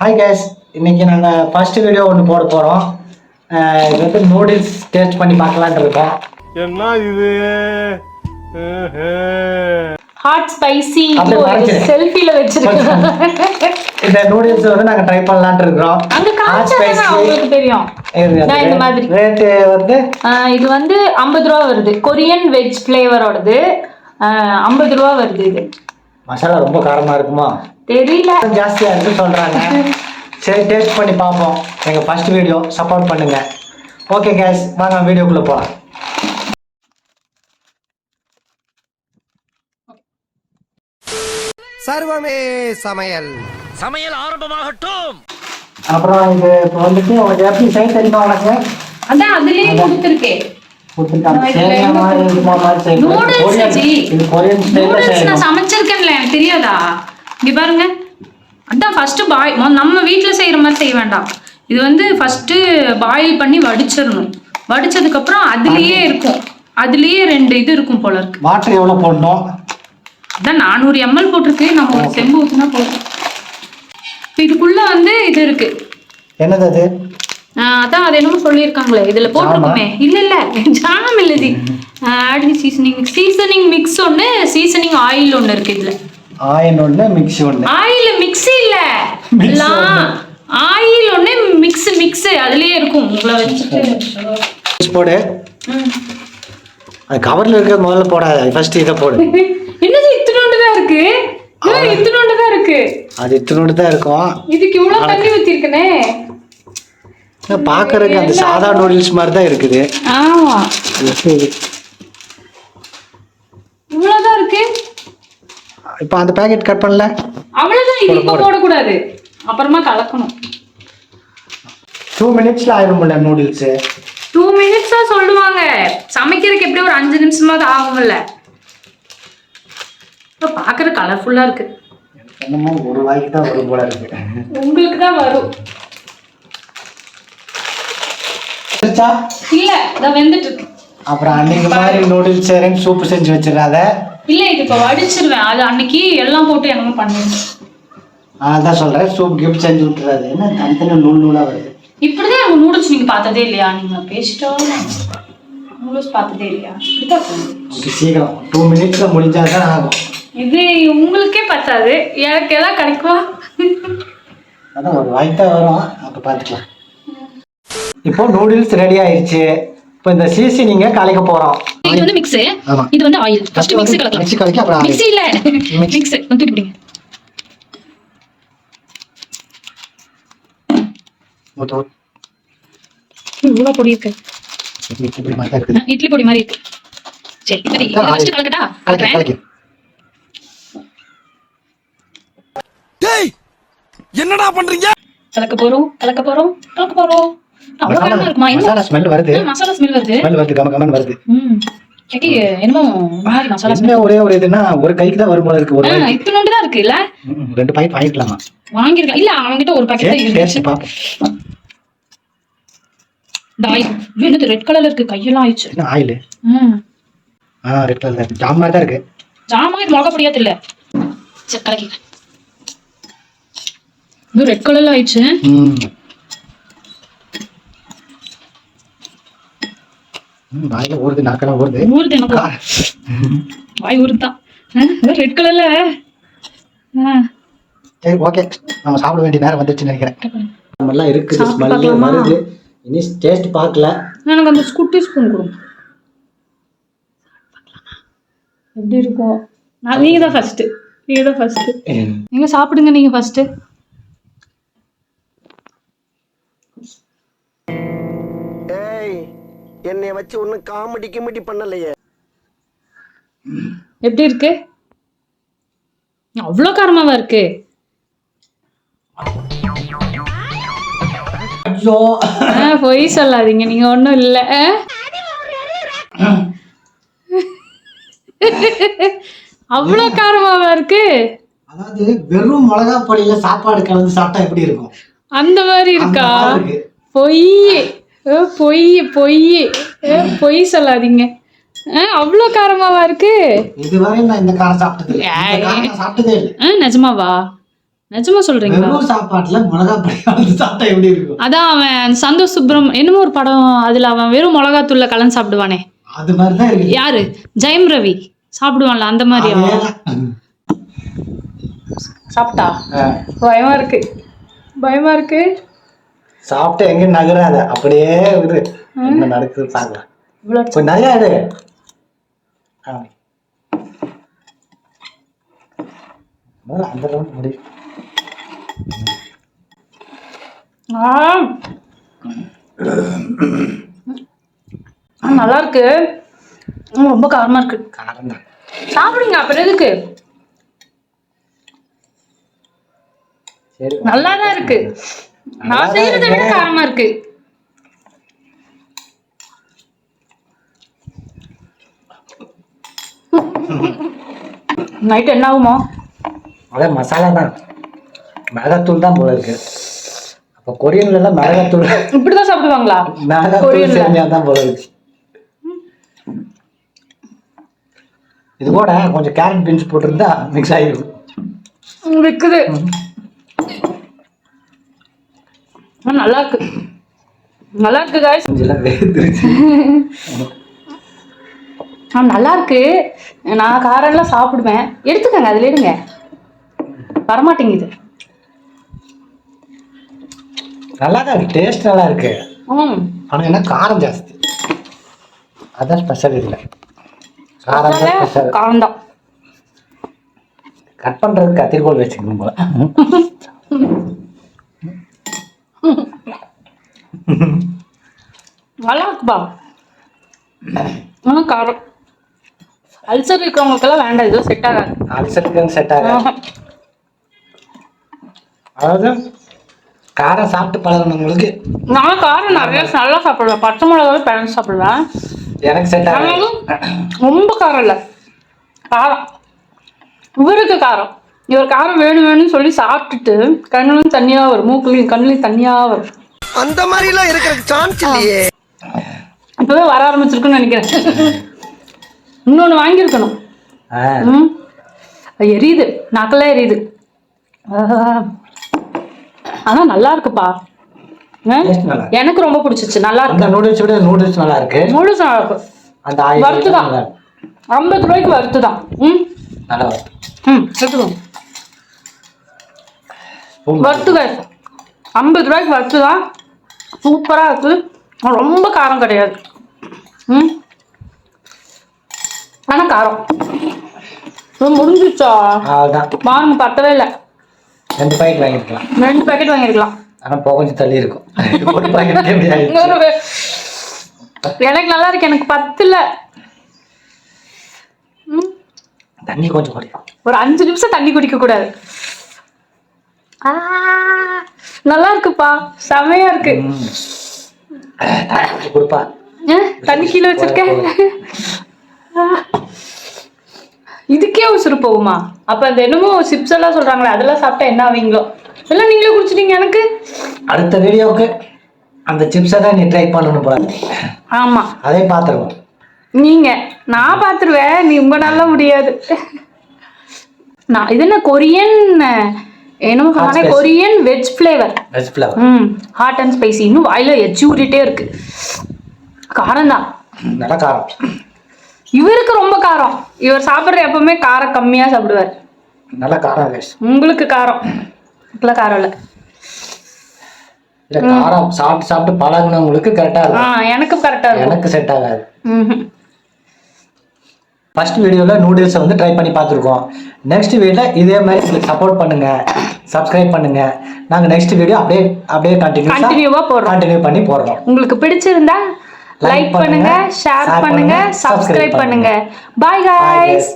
Hi guys, இன்னைக்கு நாங்கள் first video ஒன்று போட போகிறோம். இது வந்து நூடுல்ஸ் டேஸ்ட் பண்ணி பார்க்கலான்னு இருக்கோம். என்ன இது ஹாட் ஸ்பைசி செல்ஃபில வச்சிருக்கோம். இந்த நூடுல்ஸ் வந்து நாங்கள் ட்ரை பண்ணலான்னு இருக்கிறோம். அங்க காமிச்சா உங்களுக்கு தெரியும். இந்த மாதிரி ரேட் வந்து இது வந்து 50 ரூபா வருது. கொரியன் வெஜ் ஃப்ளேவரோடது 50 ரூபா வருது. இது மசாலா ரொம்ப காரமா இருக்குமா தெரியல, ஜாஸ்தியா இருக்கு சொல்றாங்க. சரி, டேஸ்ட் பண்ணி பார்ப்போம். எங்க ஃபர்ஸ்ட் வீடியோ சப்போர்ட் பண்ணுங்க. ஓகே கேஸ், வாங்க வீடியோக்குள்ள போலாம். சர்வமே சமையல் ஆரம்பமாகட்டும். அப்புறம் இது இப்போ வந்துட்டு உங்களுக்கு எப்படி செய்ய தெரியுமா உனக்கு? அதான் அதுலயே கொடுத்துருக்கேன். நான் சமைச்சிருக்கேன்ல, எனக்கு தெரியாதா? இங்க பாருங்க, அதான் ஃபர்ஸ்ட் நம்ம வீட்டுல செய்யற மாதிரி செய்ய வேண்டாம். இது வந்து ஃபர்ஸ்ட் பாயில் பண்ணி வடிச்சிடணும். வடிச்சதுக்கு அப்புறம் அதுலயே இருக்கும், அதுலயே 2 இது இருக்கும் போல இருக்கு. வாட்டர் எவ்வளவு போடணும்? அதான் 400 ml போட்டிருக்கு. நம்ம ஒரு செம்பு ஊத்தினா போதும். இதுக்குள்ள வந்து இது இருக்கு. என்னது அது? அதான் அது என்னமோ சொல்லியிருக்காங்களே, இதுல போட்டிருக்குமே. இல்ல ஜாம் இல்லது. சீசனிங் மிக்ஸ் ஒண்ணு, சீசனிங் ஆயில் ஒண்ணு இருக்கு. இதுல ஆயில் ஒண்ணு, மிக்ஸ் ஒண்ணு. ஆயில் மிக்ஸ் இல்ல, ஆயில் ஒண்ணு, மிக்ஸ் அதுலயே இருக்கும். உங்களை வச்சுட்டு போடு. அது கவர்ல இருக்க முதல்ல போடாத, ஃபர்ஸ்ட் இத போடு. என்னது இத்துணோண்டு தான் இருக்கு? இத்துணோண்டு தான் இருக்கு. அது இத்துணோண்டு தான் இருக்கும். இதுக்கு இவ்வளவு தண்ணி ஊத்திருக்கனே. பாக்குறதுக்கு அந்த சாதா நூடுல்ஸ் மாதிரி தான் இருக்குது. ஆமா, இவ்வளவுதான் இருக்கு. இப்போ அந்த பாக்கெட் கட் பண்ணல, அவ்வளவுதான். இது இப்ப போட கூடாது, அப்புறமா கலக்கணும். 2 மினிட்ஸ்ல ஆயிரும் போல நூடுல்ஸ். 2 மினிட்ஸா சொல்லுவாங்க. சமைக்கிறதுக்கு எப்படி ஒரு 5 நிமிஷமாவது ஆகும்ல. இப்ப பாக்குற கலர்ஃபுல்லா இருக்கு. என்னமோ ஒரு வாய்க்கு தான் வரும் போல இருக்கு. உங்களுக்கு தான் வரும். இல்ல, இத வெந்துட்டு இருக்கு. அப்புறம் அன்னைக்கு மாதிரி நூடுல்ஸ் சேரேன் சூப் செஞ்சு வச்சிராத. இல்ல, இது இப்ப வடிச்சிருவேன். அது அன்னைக்கு எல்லாம் போட்டு என்னமோ பண்ணுவேன். அதான் சொல்றேன், சூப் கிஃப்ட் செஞ்சு விட்டுறாது. என்ன தனித்தனி நூலா வருது. இப்படிதான் அவங்க நூடுல்ஸ் நீங்க பார்த்ததே இல்லையா? நீங்க பேசிட்டோம் நூடுல்ஸ் பார்த்ததே இல்லையா? சீக்கிரம் 2 மினிட்ஸ்ல முடிஞ்சாதான் ஆகும். இது உங்களுக்கே பத்தாது, எனக்கு எல்லாம் கிடைக்குமா? அதான் ஒரு வாய்க்கு தான் வரும், அப்ப பாத்துக்கலாம். இப்போ நூடுல்ஸ் ரெடி ஆயிடுச்சு. இப்போ இந்த சீசனிங்க கலக்க போறோம். இது வந்து மிக்ஸ், இது வந்து ஆயில். ஃபர்ஸ்ட் மிக்ஸ் கலக்கலாம். மிக்ஸ் கலக்கி அப்புறம் மிக்ஸ் இல்ல, மிக்ஸ் வந்து இப்படிங்க. இவ்வளவு பொடி இருக்கு. இட்லி மாதிரி தான் இருக்கு. இட்லி பொடி மாதிரி இருக்கு. சரி, சரி, இத ஃபர்ஸ்ட் கலக்கட்டா? கலக்கி. டேய், என்னடா பண்றீங்க? கலக்க போறோம். அவ்வளவு காரமா இருக்குமா? மசாலா ஸ்மெல் வருது. மசாலா ஸ்மெல் வருது. கமகமன்னு வருது. ஏகி என்னமோ மாதிரி மசாலா ஸ்மெல். ஒரே ஒரு இதுனா ஒரு கைக்கு தான் வரும் போல இருக்கு. ஒரு இத்துணோண்டு தான் இருக்கு இல்ல? 2 பாக்கெட் வாங்கிடலாமா? வாங்கிருக்கலாம். இல்ல, அவங்க கிட்ட ஒரு பாக்கெட் தான் இருக்கு. டேஸ்ட் பாப்போம். டாய் என்னது ரெட் கலர்ல இருக்கு, கையெல்லாம் ஆயிச்சு. என்ன ஆயில்? ரெட் கலர்ல இருக்கு. ஜாம் மாதிரி தான் இருக்கு. ஜாமா இது மிளகா பொடியா தெரியல. சரி, கலக்கி. இது ரெட் கலர்ல ஆயிச்சு. வாயில ஊறுது, நாக்கெல்லாம் ஊறுது. எனக்கு வாய் ஊறுதான். ரெட் கலர்ல. சரி, ஓகே, நம்ம சாப்பிட வேண்டிய நேரம் வந்துருச்சுன்னு நினைக்கிறேன். நம்ம எல்லாம் இருக்குது, ஸ்மெல் வருது. இனி டேஸ்ட் பார்க்கல. எனக்கு அந்த குட்டி ஸ்பூன் கொடுங்க. எப்படி இருக்கும்? நீங்க தான் ஃபர்ஸ்ட். நீங்க சாப்பிடுங்க. நீங்க ஃபர்ஸ்ட். ஏய், என்னைய வச்சு ஒன்னும் காமெடி பண்ணலையே. எப்படி இருக்கு? அவ்வளோ காரமாவா இருக்கு? ஐயோ, பொய் சொல்லாதீங்க, நீங்க ஒன்றும் இல்லை. அவ்வளோ காரமாவா இருக்கு? அதாவது வெறும் மிளகா பொடியில சாப்பாடு கலந்து சாப்பிட்டா எப்படி இருக்கும் அந்த மாதிரி இருக்கா? பொய் பொய் சொல்லாதீங்க. அவ்வளோ காரமாவா இருக்கு? இதுவரை நான் இந்த காரம் சாப்பிட்டதே இல்லை. நிஜமாவா? நிஜமா சொல்றீங்களா? வெறும் சாப்பாட்டுல மிளகா பொடி கலந்து சாப்பிட்டா எப்படி இருக்கும்? அதான் அவன் சந்தோஷ் என்னமோ ஒரு படம், அதுல அவன் வெறும் மிளகாத்தூள்ல கலந்து சாப்பிடுவானே, அது மாதிரிதான் இருக்கு. யாரு? ஜெயம் ரவி சாப்பிடுவான்ல அந்த மாதிரியா? அதேதான். சாப்பிட்டா பயமா இருக்கு, பயமா இருக்கு. சாப்பிட்டு எங்கேயும் நகராத, அப்படியே இரு. என்ன நடக்குது பாக்கலாம். கொஞ்சம் நிறையா இரு. அந்த ரவுண்ட் முடியும். நல்லா இருக்கு. ரொம்ப காரமா இருக்கு. காரம் தான். சாப்பிடுங்க, அப்புறம் எதுக்கு? சரி, நல்லாதான் இருக்கு. நான் செய்யறதை விட காரமா இருக்கு. நைட் என்ன ஆகுமோ? அதான் மசாலா தான், மிளகாத்தூள் தான் போல இருக்கு. அப்ப கொரியன்ல எல்லாம் மிளகாத்தூள் இப்படிதான் சாப்பிடுவாங்களா? மிளகாத்தூள் சேமியா தான் போல இருக்கு. இது கூட கொஞ்சம் கேரட் பீன்ஸ் போட்டிருந்தா மிக்ஸ் ஆகிருக்கும். இருக்குது. நல்லா இருக்கு, நல்லா இருக்கு guys. கொஞ்சம் வேர்த்துருச்சு. நல்லா இருக்கு. நான் காரம் எல்லாம் சாப்பிடுவேன். எடுத்துக்கங்க, அதுல எடுங்க. வரமாட்டேங்குது. நல்லா தான் இருக்கு, டேஸ்ட் நல்லா இருக்கு. ஆனா என்ன காரம் ஜாஸ்தி, அதான் ஸ்பெஷல். இல்லை காரம் தான் ஸ்பெஷல். காரம் தான். கட் பண்றதுக்கு கத்திரிக்கோல் வச்சுக்கணும் போல. நல்லா இருக்குப்பா. ஆனா காரம் அல்சர் இருக்கிறவங்களுக்கெல்லாம் வேண்டாம், இதெல்லாம் செட் ஆகாது. அல்சருக்கு செட் ஆகாது. அதாவது காரம் சாப்பிட்டு பழகினவங்களுக்கு. நான் காரம் நிறைய நல்லா சாப்பிடுவேன், பச்சை மிளகாவே பிறந்து சாப்பிடுவேன். எனக்கு செட் ஆகாது. ரொம்ப காரம் இல்லை, காரம் இவருக்கு காரம். இவர் காரம் வேணும் வேணும்னு சொல்லி சாப்பிட்டுட்டு கண்ணுலையும் தண்ணியா வரும், மூக்குலையும் கண்ணுலையும் தண்ணியா வரும். அந்த மாதிரி எல்லாம் இருக்கிறதுக்கு சான்ஸ் இல்லையே. இப்பவே வர ஆரம்பிச்சிருக்குன்னு நினைக்கிறேன். இன்னொன்னு வாங்கியிருக்கணும். எரியுது, நாக்கெல்லாம் எரியுது. ஆனா நல்லா இருக்குப்பா. எனக்கு ரொம்ப பிடிச்சிச்சு, நல்லா இருக்கு. அந்த நூடுல்ஸ் விட நூடுல்ஸ் நல்லா இருக்கு. நூடுல்ஸ் நல்லா இருக்கு. அந்த வறுத்து தான் 50 ரூபாய்க்கு வறுத்து தான். நல்லா இருக்கு. எடுத்துக்கோங்க. வறுத்து 50 ரூபாய்க்கு வறுத்து தான். சூப்பரா இருக்கு. ரொம்ப காரம் கிடையாது. ஆனா காரம் முடிஞ்சிச்சா? பாருங்க, பத்தவே இல்லை. 2 பாக்கெட் வாங்கிருக்கலாம். 2 பாக்கெட் வாங்கிருக்கலாம். ஆனா கொஞ்சம் தள்ளி இருக்கும். ஒரு பாக்கெட் எனக்கு நல்லா இருக்கு, எனக்கு பத்தல. தண்ணி கொஞ்சம் குடிக்கும். ஒரு 5 நிமிஷம் தண்ணி குடிக்க கூடாது. நல்லா இருக்குப்பா, செமையா இருக்கு. கொடுப்பா. தண்ணி கீழே வச்சிருக்கேன். இதுக்கே உசுறு போகுமா? அப்ப அந்த என்னமோ சிப்ஸ் எல்லாம் சொல்றாங்களே, அதெல்லாம் சாப்பிட்டா என்ன ஆவீங்களோ? எல்லாம் நீங்களே குடிச்சிட்டீங்க. எனக்கு அடுத்த வீடியோவுக்கு அந்த சிப்ஸை தான் நீ ட்ரை பண்ணணும் போல. ஆமா, அதே பாத்துருவோம். நான் பாத்துருவேன், நீ ரொம்ப நல்லா முடியாது. நான் இது என்ன கொரியன் என்னமோ சொன்னானே, Korean veg flavour. Hot and spicy. இன்னும் வாயில எச்சி ஊறிட்டே இருக்கு. காரம் தான், நல்ல காரம். இவருக்கு ரொம்ப காரம். இவர் சாப்பிட்ற எப்பவுமே காரம் கம்மியா சாப்பிடுவார். நல்ல காரம். உங்களுக்கு காரம் காரம் இல்ல. காரம் சாப்பிட்டு சாப்பிட்டு பழகினவங்களுக்கு கரெக்டா இருக்கும். எனக்கு கரெக்டா இருக்கும், எனக்கு செட் ஆகாது. ஃபர்ஸ்ட் வீடியோவில் நூடுல்ஸை வந்து ட்ரை பண்ணி பார்த்துருக்கோம். நெக்ஸ்ட் வீடியோவில் இதே மாதிரி உங்களுக்கு சப்போர்ட் பண்ணுங்க, சப்ஸ்கிரைப் பண்ணுங்க. நாங்கள் நெக்ஸ்ட் வீடியோ அப்படியே கண்டினியூ பண்ணி போடுறோம். உங்களுக்கு பிடிச்சிருந்தா லைக் பண்ணுங்க, ஷேர் பண்ணுங்க, சப்ஸ்கிரைப் பண்ணுங்க. பாய் गाइस.